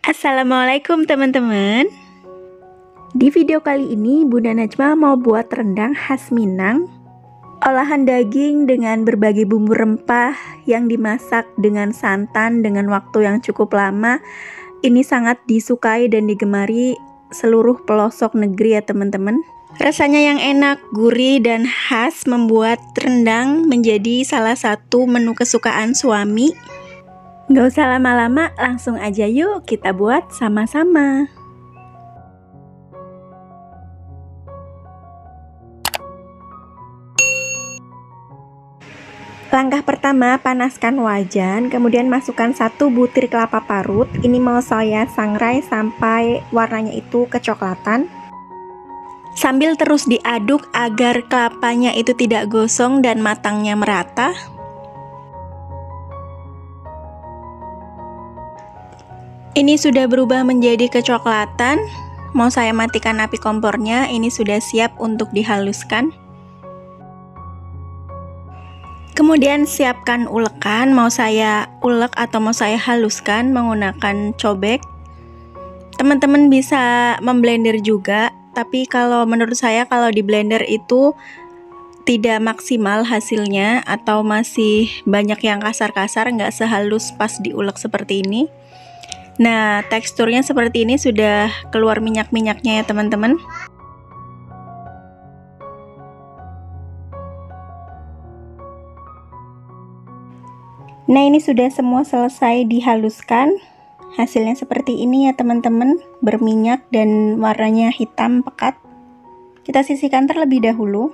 Assalamualaikum teman-teman. Di video kali ini Bunda Najma mau buat rendang khas Minang. Olahan daging dengan berbagai bumbu rempah yang dimasak dengan santan dengan waktu yang cukup lama. Ini sangat disukai dan digemari seluruh pelosok negeri ya teman-teman. Rasanya yang enak, gurih, dan khas membuat rendang menjadi salah satu menu kesukaan suami. Gak usah lama-lama, langsung aja yuk kita buat sama-sama. Langkah pertama, panaskan wajan, kemudian masukkan 1 butir kelapa parut. Ini mau saya sangrai sampai warnanya itu kecoklatan. Sambil terus diaduk agar kelapanya itu tidak gosong dan matangnya merata. Ini sudah berubah menjadi kecoklatan. Mau saya matikan api kompornya. Ini sudah siap untuk dihaluskan. Kemudian siapkan ulekan. Mau saya ulek atau mau saya haluskan menggunakan cobek. Teman-teman bisa memblender juga. Tapi kalau menurut saya kalau di blender itu tidak maksimal hasilnya, atau masih banyak yang kasar-kasar, nggak sehalus pas diulek seperti ini. Nah, teksturnya seperti ini, sudah keluar minyak-minyaknya ya teman-teman. Nah, ini sudah semua selesai dihaluskan. Hasilnya seperti ini ya teman-teman, berminyak dan warnanya hitam pekat. Kita sisihkan terlebih dahulu.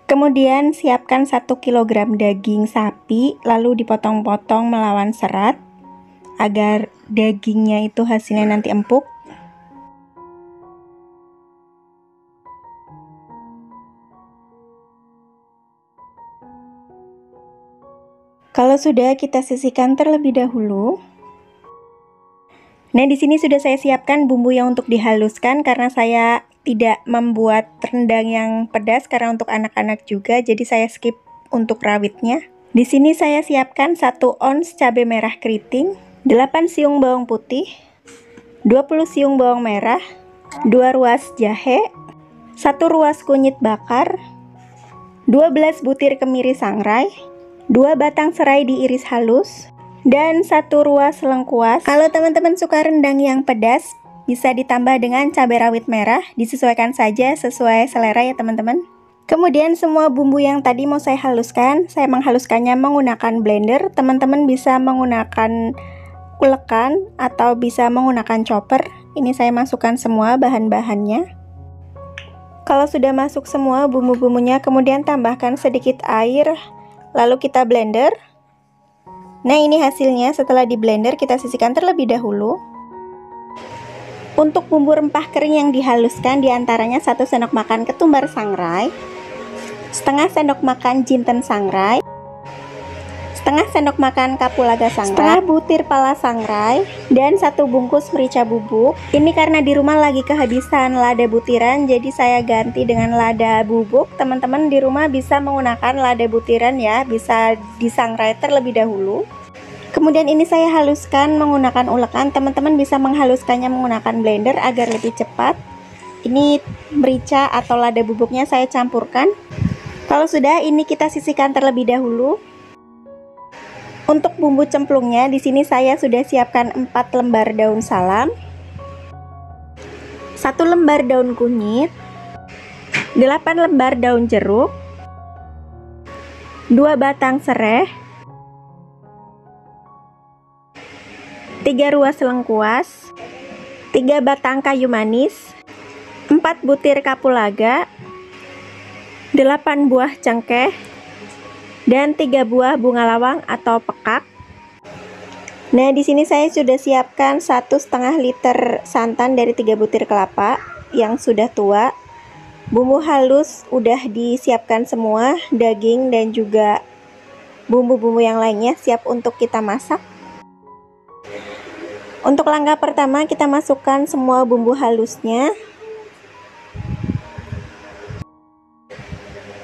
Kemudian siapkan 1 kg daging sapi, lalu dipotong-potong melawan serat agar dagingnya itu hasilnya nanti empuk. Kalau sudah, kita sisihkan terlebih dahulu. Nah, di sini sudah saya siapkan bumbu yang untuk dihaluskan karena saya tidak membuat rendang yang pedas karena untuk anak-anak juga, jadi saya skip untuk rawitnya. Di sini saya siapkan 1 ons cabai merah keriting, 8 siung bawang putih, 20 siung bawang merah, 2 ruas jahe, 1 ruas kunyit bakar, 12 butir kemiri sangrai, 2 batang serai diiris halus, dan 1 ruas lengkuas. Kalau teman-teman suka rendang yang pedas, bisa ditambah dengan cabai rawit merah, disesuaikan saja sesuai selera ya teman-teman. Kemudian semua bumbu yang tadi mau saya haluskan, saya menghaluskannya menggunakan blender. Teman-teman bisa menggunakan ulekan atau bisa menggunakan chopper. Ini saya masukkan semua bahan-bahannya. Kalau sudah masuk semua bumbu-bumbunya, kemudian tambahkan sedikit air, lalu kita blender. Nah, ini hasilnya setelah di blender. Kita sisihkan terlebih dahulu. Untuk bumbu rempah kering yang dihaluskan, diantaranya 1 sendok makan ketumbar sangrai, setengah sendok makan jinten sangrai, setengah sendok makan kapulaga sangrai, setengah butir pala sangrai, dan 1 bungkus merica bubuk. Ini karena di rumah lagi kehabisan lada butiran, jadi saya ganti dengan lada bubuk. Teman-teman di rumah bisa menggunakan lada butiran ya, bisa disangrai terlebih dahulu. Kemudian ini saya haluskan menggunakan ulekan. Teman-teman bisa menghaluskannya menggunakan blender agar lebih cepat. Ini merica atau lada bubuknya saya campurkan. Kalau sudah, ini kita sisihkan terlebih dahulu. Untuk bumbu cemplungnya, di sini saya sudah siapkan 4 lembar daun salam, 1 lembar daun kunyit, 8 lembar daun jeruk, 2 batang sereh, 3 ruas lengkuas, 3 batang kayu manis, 4 butir kapulaga, 8 buah cengkeh, dan 3 buah bunga lawang atau pekak. Nah, di sini saya sudah siapkan 1,5 liter santan dari 3 butir kelapa yang sudah tua. Bumbu halus udah disiapkan semua, daging dan juga bumbu-bumbu yang lainnya siap untuk kita masak. Untuk langkah pertama, kita masukkan semua bumbu halusnya.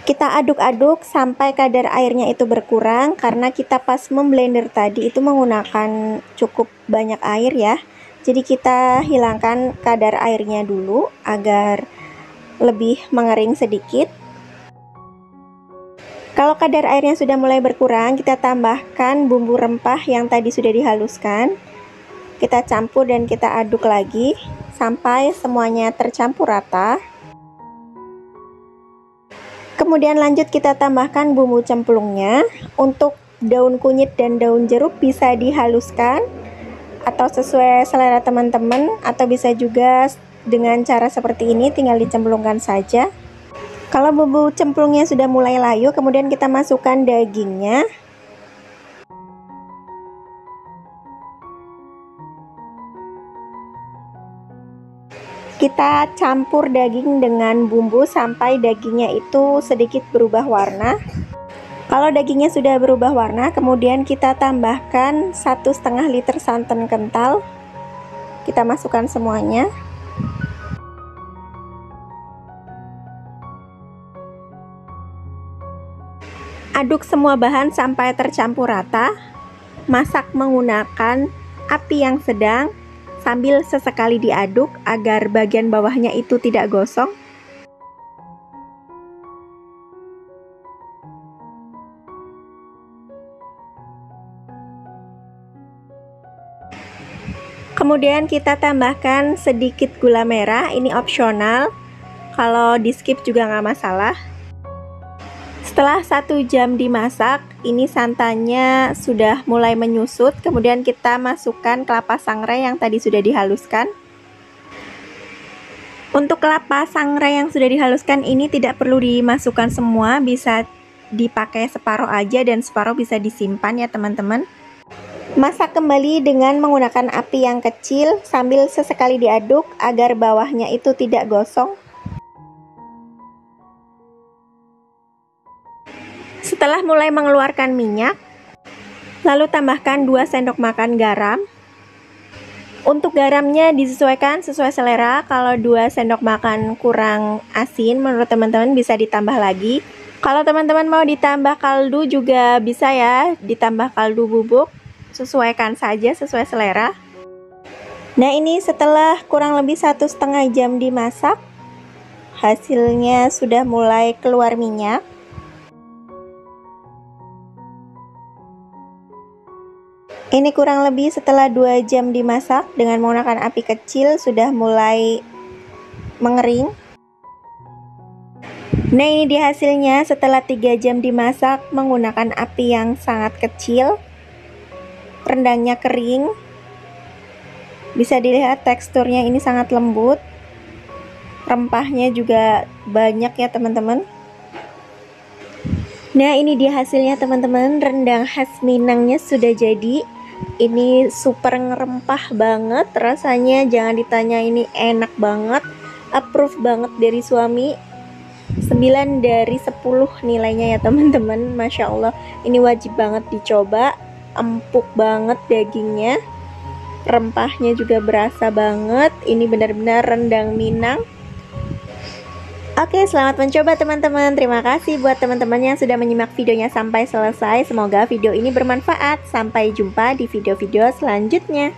Kita aduk-aduk sampai kadar airnya itu berkurang, karena kita pas memblender tadi itu menggunakan cukup banyak air ya. Jadi kita hilangkan kadar airnya dulu agar lebih mengering sedikit. Kalau kadar airnya sudah mulai berkurang, kita tambahkan bumbu rempah yang tadi sudah dihaluskan. Kita campur dan kita aduk lagi sampai semuanya tercampur rata. Kemudian lanjut kita tambahkan bumbu cemplungnya. Untuk daun kunyit dan daun jeruk bisa dihaluskan atau sesuai selera teman-teman, atau bisa juga dengan cara seperti ini, tinggal dicemplungkan saja. Kalau bumbu cemplungnya sudah mulai layu, kemudian kita masukkan dagingnya. Kita campur daging dengan bumbu sampai dagingnya itu sedikit berubah warna. Kalau dagingnya sudah berubah warna, kemudian kita tambahkan 1,5 liter santan kental. Kita masukkan semuanya. Aduk semua bahan sampai tercampur rata. Masak menggunakan api yang sedang sambil sesekali diaduk agar bagian bawahnya itu tidak gosong. Kemudian kita tambahkan sedikit gula merah, ini opsional, kalau di skip juga nggak masalah. Setelah 1 jam dimasak, ini santannya sudah mulai menyusut. Kemudian kita masukkan kelapa sangrai yang tadi sudah dihaluskan. Untuk kelapa sangrai yang sudah dihaluskan ini tidak perlu dimasukkan semua, bisa dipakai separuh aja dan separuh bisa disimpan ya teman-teman. Masak kembali dengan menggunakan api yang kecil sambil sesekali diaduk agar bawahnya itu tidak gosong. Setelah mulai mengeluarkan minyak, lalu tambahkan 2 sendok makan garam. Untuk garamnya disesuaikan sesuai selera. Kalau 2 sendok makan kurang asin, menurut teman-teman bisa ditambah lagi. Kalau teman-teman mau ditambah kaldu juga bisa ya, ditambah kaldu bubuk. Sesuaikan saja sesuai selera. Nah, ini setelah kurang lebih 1,5 jam dimasak, hasilnya sudah mulai keluar minyak. Ini kurang lebih setelah 2 jam dimasak dengan menggunakan api kecil sudah mulai mengering. Nah, ini dia hasilnya setelah 3 jam dimasak menggunakan api yang sangat kecil. Rendangnya kering. Bisa dilihat teksturnya ini sangat lembut. Rempahnya juga banyak ya teman-teman. Nah, ini dia hasilnya teman-teman. Rendang khas Minangnya sudah jadi. Ini super ngerempah banget rasanya, jangan ditanya, ini enak banget, approve banget dari suami. 9 dari 10 nilainya ya teman-teman. Masya Allah, ini wajib banget dicoba. Empuk banget dagingnya, rempahnya juga berasa banget. Ini benar-benar rendang Minang. Oke, selamat mencoba teman-teman. Terima kasih buat teman-teman yang sudah menyimak videonya sampai selesai. Semoga video ini bermanfaat. Sampai jumpa di video-video selanjutnya.